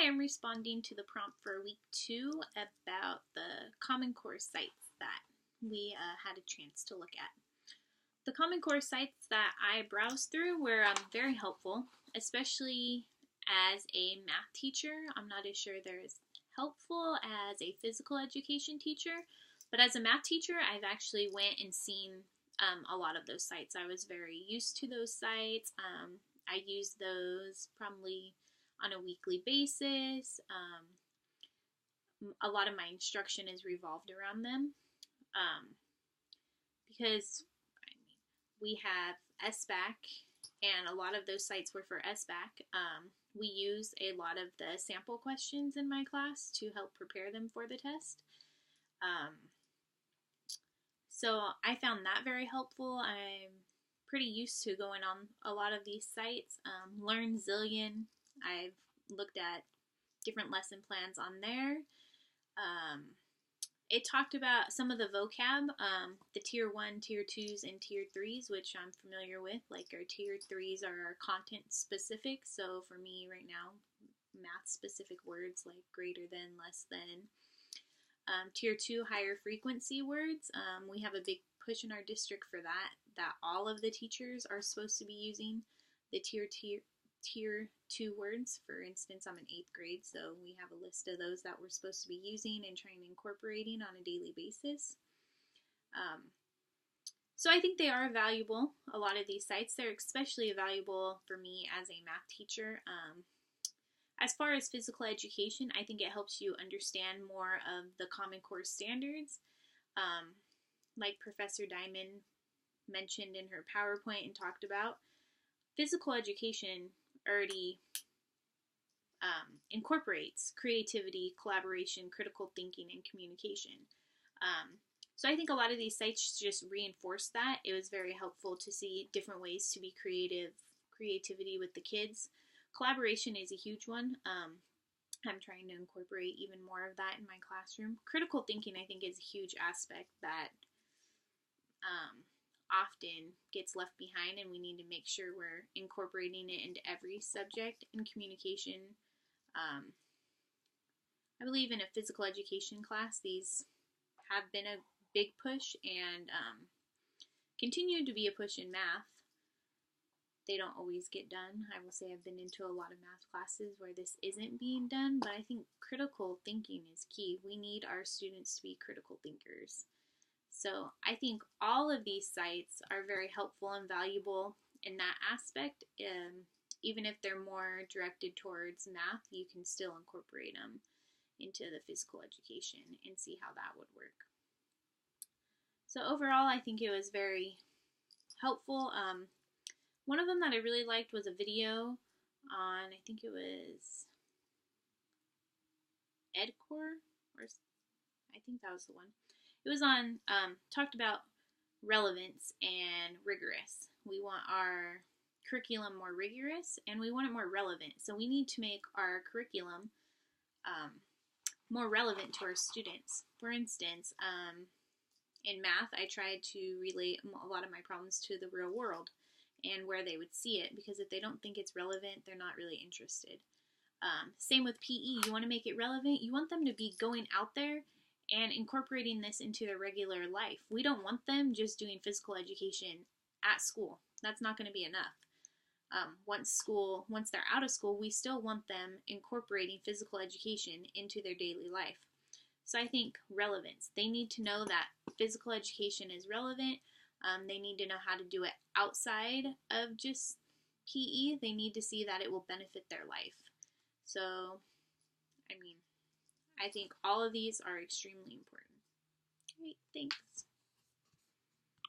I'm responding to the prompt for week 2 about the Common Core sites that we had a chance to look at. The Common Core sites that I browsed through were very helpful, especially as a math teacher. I'm not as sure they're as helpful as a physical education teacher, but as a math teacher, I've actually went and seen a lot of those sites. I was very used to those sites. I use those probably on a weekly basis. A lot of my instruction is revolved around them because we have SBAC, and a lot of those sites were for SBAC. We use a lot of the sample questions in my class to help prepare them for the test. So I found that very helpful. I'm pretty used to going on a lot of these sites. LearnZillion, I've looked at different lesson plans on there. It talked about some of the vocab, the tier 1, tier 2s, and tier 3s, which I'm familiar with. Like our tier 3s are content specific, so for me right now, math specific words like greater than, less than. Tier 2, higher frequency words. We have a big push in our district for that all of the teachers are supposed to be using the tier 2 words. For instance, I'm in 8th grade, so we have a list of those that we're supposed to be using and trying to incorporating on a daily basis. So I think they are valuable, a lot of these sites. They're especially valuable for me as a math teacher. As far as physical education, I think it helps you understand more of the Common Core standards. Like Professor Diamond mentioned in her PowerPoint and talked about, physical education already incorporates creativity, collaboration, critical thinking, and communication. So I think a lot of these sites just reinforce that. It was very helpful to see different ways to be creativity with the kids. Collaboration is a huge one. I'm trying to incorporate even more of that in my classroom. Critical thinking, I think, is a huge aspect that often gets left behind, and we need to make sure we're incorporating it into every subject. And communication, I believe in a physical education class, these have been a big push and continue to be a push in math. They don't always get done. I will say I've been into a lot of math classes where this isn't being done, but I think critical thinking is key. We need our students to be critical thinkers. So I think all of these sites are very helpful and valuable in that aspect. Even if they're more directed towards math, you can still incorporate them into the physical education and see how that would work. So overall, I think it was very helpful. One of them that I really liked was a video on, I think it was EdCore, or I think that was the one. It was on, talked about relevance and rigorous. We want our curriculum more rigorous, and we want it more relevant. So we need to make our curriculum more relevant to our students. For instance, in math, I tried to relate a lot of my problems to the real world and where they would see it, because if they don't think it's relevant, they're not really interested. Same with PE. You want to make it relevant. You want them to be going out there and incorporating this into their regular life. We don't want them just doing physical education at school. That's not going to be enough. Once they're out of school, we still want them incorporating physical education into their daily life. So I think relevance. They need to know that physical education is relevant. They need to know how to do it outside of just PE. They need to see that it will benefit their life. So, I think all of these are extremely important. Great, thanks.